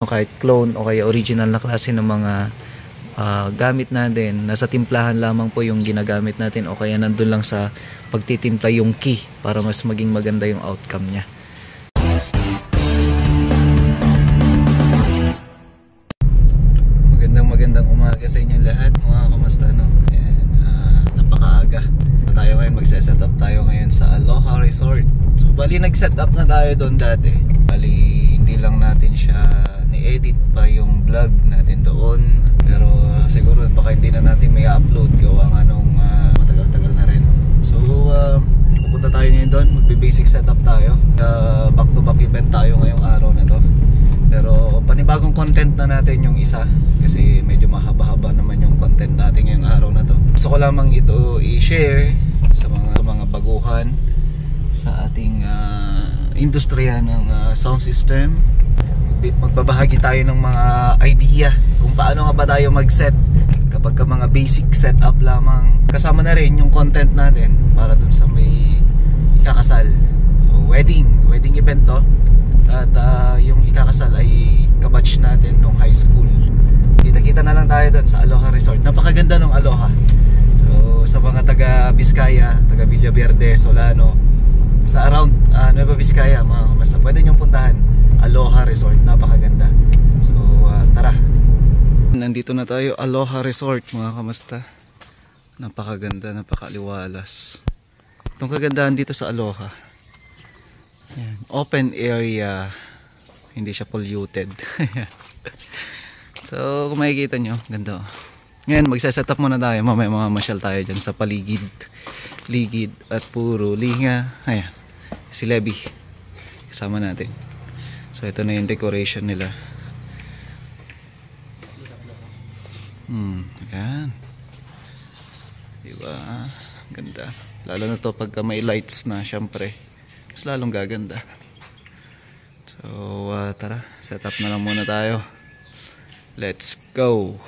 kahit clone o kaya original na klase ng mga gamit natin, nasa timplahan lamang po yung ginagamit natin o kaya nandun lang sa pagtitimpla yung key para mas maging maganda yung outcome niya. Magandang umaga sa inyo lahat, mga kamusta, no? Ayan, napakaaga na tayo ngayon, magse-set up tayo ngayon sa Aloha Resort. So bali nag-set up na tayo doon dati, bali hindi lang natin siya ni-edit pa yung vlog natin doon, pero siguro baka hindi na natin may upload gawa nga nung matagal-tagal na rin. So pupunta tayo ngayon doon, magbe-basic setup tayo, back to back event tayo ngayong araw na to. Pero panibagong content na natin yung isa, kasi medyo mahaba-haba naman yung content natin ngayong araw na to. Gusto ko lamang ito i-share sa mga baguhan sa ating industriya ng sound system. Magbabahagi tayo ng mga idea kung paano nga ba tayo mag-set kapag mga basic setup lamang. Kasama na rin yung content natin para dun sa may ikakasal. So wedding event to. At yung ikakasal ay kabatch natin nung high school. Kita-kita na lang tayo doon sa Aloha Resort. Napakaganda ng Aloha. So sa mga taga Vizcaya, taga Villaverde, Solano, sa around Nueva Vizcaya, mga kamasta, pwede nyong puntahan Aloha Resort. Napakaganda. So tara. Nandito na tayo, Aloha Resort, mga kamasta. Napakaganda, napakaliwalas. Itong kagandahan dito sa Aloha, yan, open area, hindi siya polluted. So kung makikita nyo, ganda. Ngayon magsa-set up muna tayo, mamaya mamasyal tayo dyan sa paligid, ligid at puro linga. Ayan, si Levi kasama natin. So ito na yung decoration nila. Ayan, diba, ganda. Lalo na to pagka may lights na, syempre mas lalong gaganda. So tara, set up na lang muna tayo. Let's go.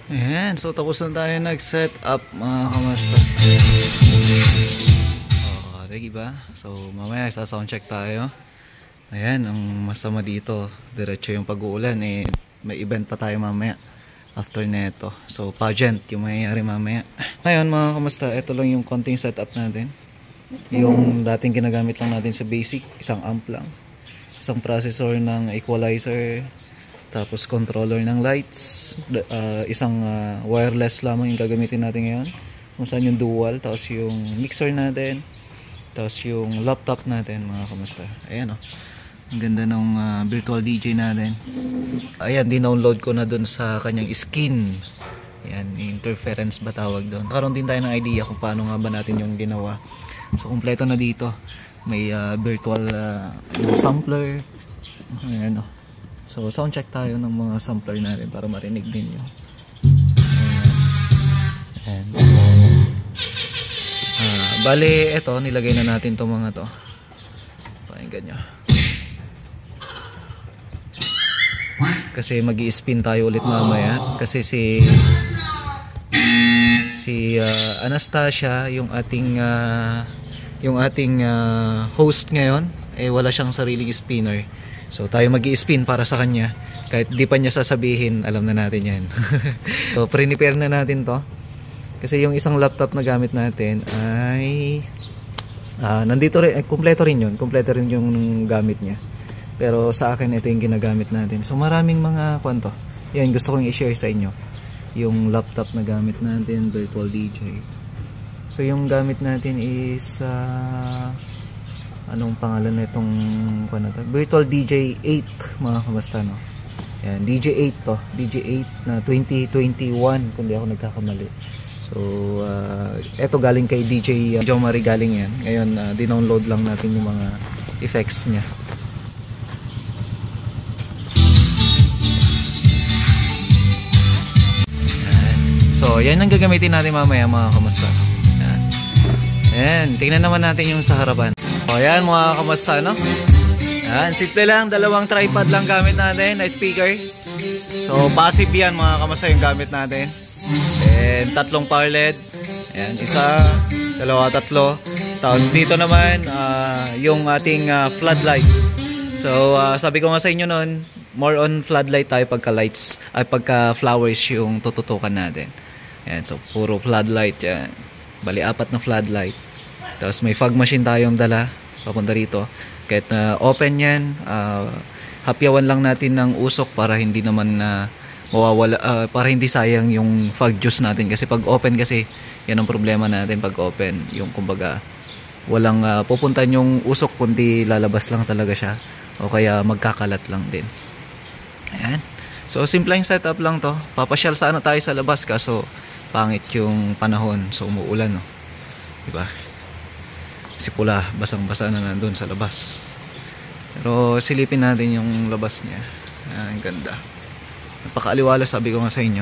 Ayan, so tapos na tayo nag-set up, mga kamasta. Diba? So mamaya sa sound check tayo. Ayan, ang masama dito, diretso yung pag-uulan, may event pa tayo mamaya after neto. So pageant yung mangyayari mamaya. Ngayon, mga kamasta, ito lang yung konting setup natin. Yung dating ginagamit lang natin sa basic, isang amp lang, isang processor ng equalizer, tapos controller ng lights, isang wireless lamang yung gagamitin natin ngayon, kung saan yung dual, tapos yung mixer natin, tapos yung laptop natin, mga kamusta. Ayan o, ang ganda ng virtual DJ natin. Ayan, dinownload ko na dun sa kanyang skin. Ayan, interference ba tawag doon. Karoon din tayo ng idea kung paano nga ba natin yung ginawa. So kumpleto na dito, may virtual sampler. Ayan, so sound check tayo ng mga sampler natin para marinig ninyo. Ayan. Bale, ito nilagay na natin itong mga to. Pakinggan nyo. Kasi mag-i-spin tayo ulit mamaya. Kasi si Anastasia, yung ating host ngayon, wala siyang sariling spinner. So tayo mag-i-spin para sa kanya. Kahit di pa niya sasabihin, alam na natin yan. So pre-prepare na natin to. Kasi yung isang laptop na gamit natin ay nandito rin, kumpleto rin yun. Kumpleto rin yung gamit niya. Pero sa akin ito yung ginagamit natin. So maraming mga kwanto. Yan, gusto kong i-share sa inyo yung laptop na gamit natin, virtual DJ. So yung gamit natin is anong pangalan na itong virtual DJ 8, mga kamasta, no? Yan, DJ 8 to, DJ 8 na 2021 kung di ako nagkakamali. So eto galing kay DJ Jo Marie, galing yan. Ngayon dinownload lang natin yung mga effects niya. So yan ang gagamitin natin mamaya, mga kamusta. Yan. Ayan, tingnan naman natin yung sa harapan. O yan, mga kamusta, no? Yan, simple lang, dalawang tripod lang gamit natin na speaker. So passive yan, mga kamusta, yung gamit natin. And tatlong power LED. Ayan, isa, dalawa, tatlo. Tapos dito naman yung ating floodlight. So sabi ko nga sa inyo noon, more on floodlight tayo pagka lights ay pagka flowers yung tututukan natin. Ayan, so puro floodlight yan. Bali 4 na floodlight. Tapos may fog machine tayong dala papunta rito. Kahit open yan, hapyawan lang natin ng usok para hindi naman mawawala, para hindi sayang yung fog juice natin. Kasi pag open kasi, yan ang problema natin pag open. Yung kumbaga, walang pupuntan yung usok kundi lalabas lang talaga siya. O kaya magkakalat lang din. Ayan. So simpleng setup lang to. Papasyal sana tayo sa labas kaso pangit yung panahon. So umuulan, no? Diba? Kasi pula, basang-basa na nandun sa labas. Pero silipin natin yung labas niya. Ayan, ang ganda. Napakaaliwala, sabi ko nga sa inyo.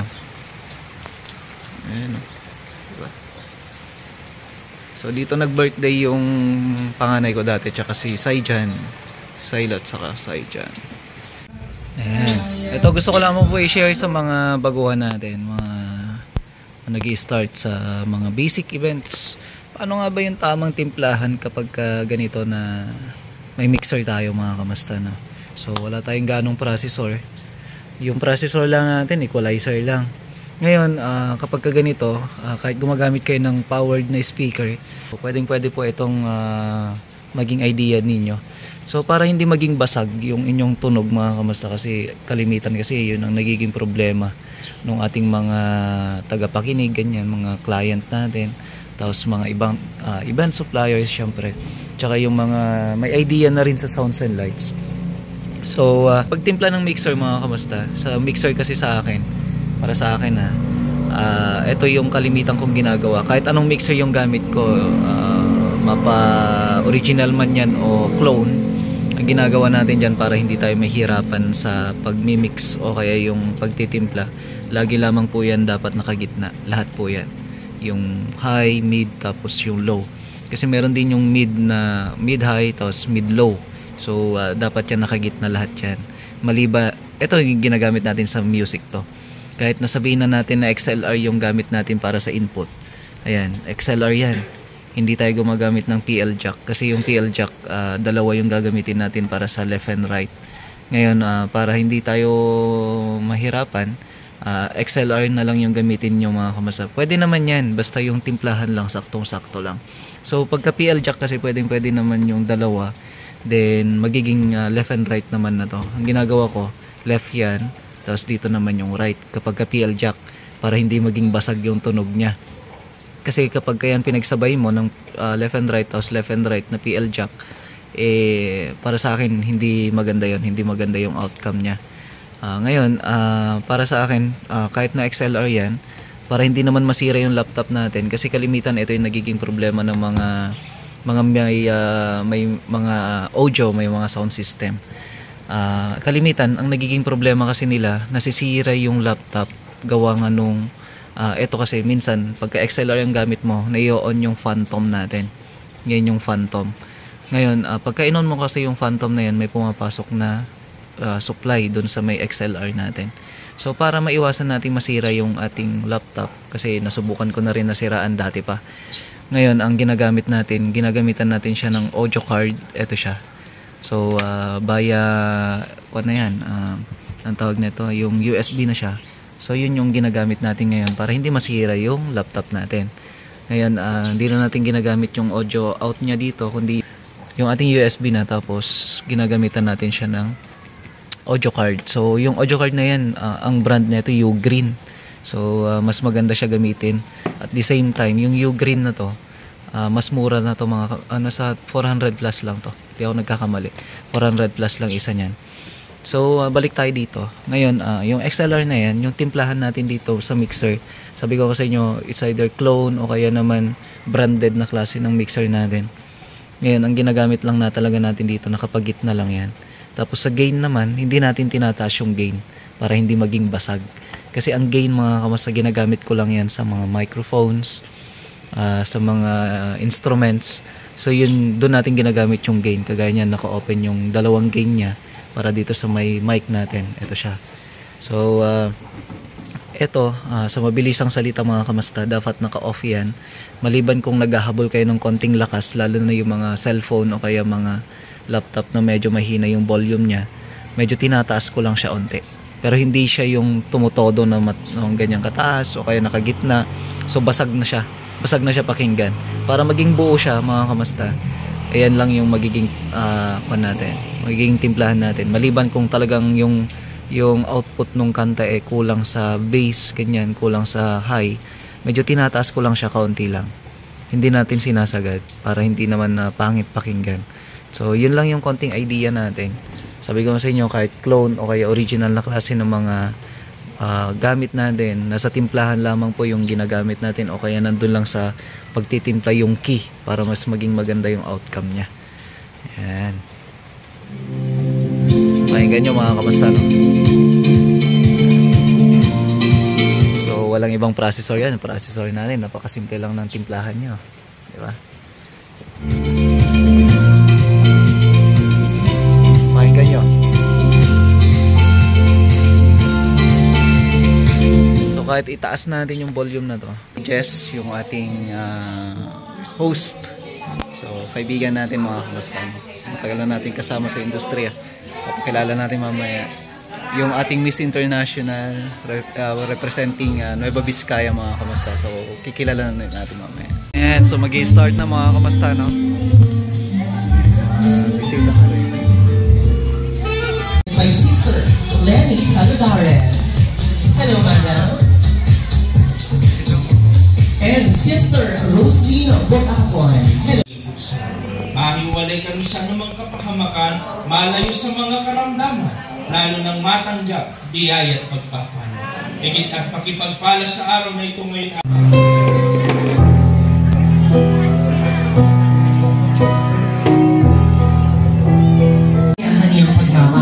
Ayan, no? Diba? So dito nag-birthday yung panganay ko dati, tsaka si Saijan. Sailot saka Saijan. Ayan. Ito gusto ko lang po i-share sa mga baguhan natin, mga nag-i-start sa mga basic events. Paano nga ba yung tamang timplahan kapag ganito na may mixer tayo mga kamasta, no? So wala tayong ganong processor. Yung processor lang natin, equalizer lang. Ngayon, kapag ganito, kahit gumagamit kayo ng powered na speaker, pwedeng pwede po itong maging idea ninyo. So para hindi maging basag yung inyong tunog mga kamasta, kasi kalimitan kasi yun ang nagiging problema ng ating mga tagapakinig, ganyan, mga client natin, tapos mga ibang event suppliers syempre, tsaka yung mga may idea na rin sa sounds and lights. So pagtimpla ng mixer mga kamasta, sa mixer kasi sa akin, para sa akin ito yung kalimitan kong ginagawa. Kahit anong mixer yung gamit ko, mapa original man yan o clone, ang ginagawa natin dyan para hindi tayo mahirapan sa pagmimix o kaya yung pagtitimpla, lagi lamang po yan dapat nakagitna. Lahat po yan, yung high, mid, tapos yung low. Kasi meron din yung mid-high, tapos mid-low. So dapat yan nakagitna lahat yan. Maliba, ito yung ginagamit natin sa music to. Kahit nasabihin na natin na XLR yung gamit natin para sa input, ayan, XLR yan. Hindi tayo gumagamit ng PL jack kasi yung PL jack, dalawa yung gagamitin natin para sa left and right. Ngayon, para hindi tayo mahirapan, XLR na lang yung gamitin nyo mga kamasa. Pwede naman yan, basta yung timplahan lang, saktong-sakto lang. So pagka PL jack kasi pwede naman yung dalawa, then magiging left and right naman na to. Ang ginagawa ko, left yan, tapos dito naman yung right kapag PL jack, para hindi maging basag yung tunog niya. Kasi kapag kayan pinagsabay mo ng left and right tapos left and right na PL jack, para sa akin hindi maganda yon, hindi maganda yung outcome niya. Ngayon, para sa akin, kahit na XLR yan, para hindi naman masira yung laptop natin, kasi kalimitan ito yung nagiging problema ng may mga audio, may mga sound system. Kalimitan ang nagiging problema kasi nila, nasisira yung laptop gawa nga nung ito kasi minsan pagka XLR yung gamit mo, na-i-on yung phantom natin. Yan yung phantom. Ngayon, pagka in-on mo kasi yung phantom na yan, may pumapasok na supply dun sa may XLR natin. So para maiwasan natin masira yung ating laptop, kasi nasubukan ko na rin nasiraan dati pa. Ngayon, ang ginagamitan natin siya ng audio card. Ito siya. So via ano yan, ang tawag nito, yung USB na siya. So yun yung ginagamit natin ngayon para hindi masira yung laptop natin. Ngayon, hindi na natin ginagamit yung audio out niya dito, kundi yung ating USB na, tapos ginagamitan natin siya ng audio card. So yung audio card na yan, ang brand nito Ugreen. So mas maganda siya gamitin. At the same time, yung Ugreen na to, mas mura na to, mga nasa 400 plus lang to. Hindi ako nagkakamali. 400 plus lang isa niyan. So balik tayo dito. Ngayon, yung XLR na yan, yung timplahan natin dito sa mixer, sabi ko sa inyo, it's either clone o kaya naman branded na klase ng mixer natin. Ngayon, ang ginagamit lang na talaga natin dito, nakapagitna lang yan. Tapos sa gain naman, hindi natin tinataas yung gain para hindi maging basag. Kasi ang gain, mga kamasa, ginagamit ko lang yan sa mga microphones, sa mga instruments. So yun, doon natin ginagamit yung gain. Kagaya niyan, naka-open yung dalawang gain niya para dito sa may mic natin. Ito siya. So ito, sa mabilisang salita mga kamasta, dapat naka-off yan. Maliban kung naghahabol kayo ng konting lakas, lalo na yung mga cellphone o kaya mga laptop na medyo mahina yung volume niya, medyo tinataas ko lang siya onte. Pero hindi siya yung tumutodo na ganyang kataas o kaya nakagitna. So basag na siya pakinggan. Para maging buo siya mga kamasta, ayan lang yung magiging magiging timplahan natin. Maliban kung talagang yung output nung kanta kulang sa bass, ganyan, kulang sa high, medyo tinataas ko lang siya kaunti lang. Hindi natin sinasagad para hindi naman pangit pakinggan. So yun lang yung konting idea natin. Sabi ko sa inyo, kahit clone o kaya original na klase ng mga gamit natin, nasa timplahan lamang po yung ginagamit natin o kaya nandun lang sa pagtitimpla yung key para mas maging maganda yung outcome nya. Ayan. Pakinggan nyo mga kamasta, no? So walang ibang processor yan. Processor natin, napakasimple lang ng timplahan nyo, diba? Pakinggan nyo. So kahit itaas natin yung volume na to, Jess, yung ating host, so kaibigan natin mga kamasta, matagal na natin kasama sa industriya. Papakilala natin mamaya yung ating Miss International representing Nueva Vizcaya mga kamasta. So kikilala na natin mamaya. And so mag-i-start na mga kamasta, no? Bisita na rin my sister Lenny Saladares. Hello madam. And sister Roslyn Bocapon. Hello. Mahiwalay kami sa anumang kapahamakan, malayo sa mga karamdaman, lalo ng matanggap, biyaya at pagpapala. Higit at pakipagpala sa araw na ito ngayon.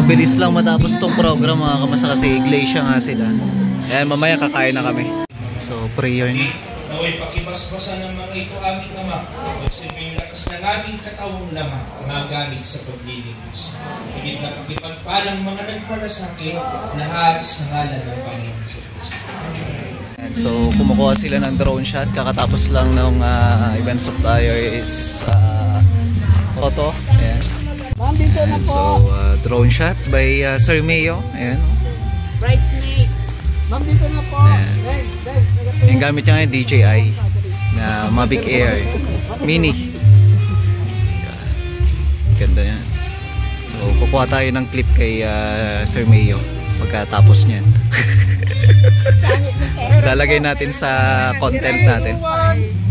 Bilis lang matapos tong program mga kamasta kasi iglesia nga sila. Ayan, mamaya kakain na kami. So prayer na. Naway pakibasbasan ng mga ito aming Ama, pagsilbing lakas ng aming katawang lamang, magamit sa paglilingkos. Higit na pakipagpalang mga nagmalasakit, lahat sa ngalan ng Panginoon sa Kristo. So kumukuha sila ng drone shot. Kakatapos lang ng event supplier is photo. Ayan. And so drone shot by Sir Mayo. Ayan. Right snake. Ma'am, dito na po. Yung gamit niya ngayon DJI na Mavic Air Mini. Ganda yan. So kukuha tayo ng clip kay Sir Mayo pagkatapos niyan. Lalagay natin sa content natin.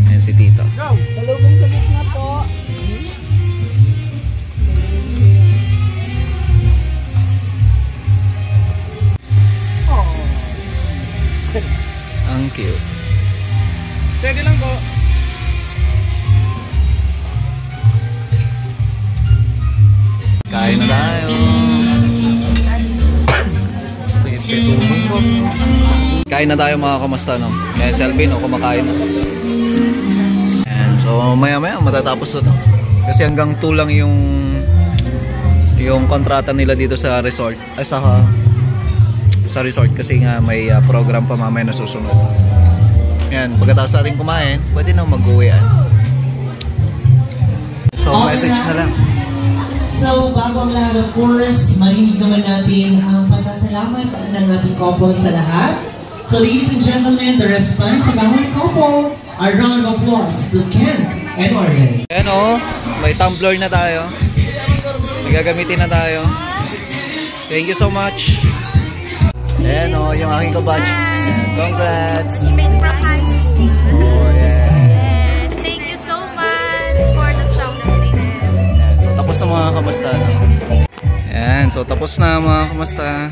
Ayan si Tito. Salubong sa gitna po. Ang cute. Pwede lang po. Kain na tayo. Kain na tayo mga kamasta, no? Kaya selfie, no? Kumakain na. And so maya maya matatapos na to. Kasi hanggang 2 lang yung kontrata nila dito sa resort. Ay sa resort kasi nga may program pa mamaya na susunod. Yan, pagkatapos natin kumain, pwede na mag-uwian. So message na lang. So bago ang lahat, of course, marinig naman natin ang pasasalamat ng ating couple sa lahat. So ladies and gentlemen, the response of our couple, a round of applause to Kent and Morgan. Ayan o, may tumbler na tayo. May gagamitin na tayo. Thank you so much. Ayan o, yung aking kabatch. Congrats! You made from high school. Oh, yeah. Yes, thank you so much for the sound system. Ayan, so tapos na mga kamasta. Ayan, so tapos na mga kamasta.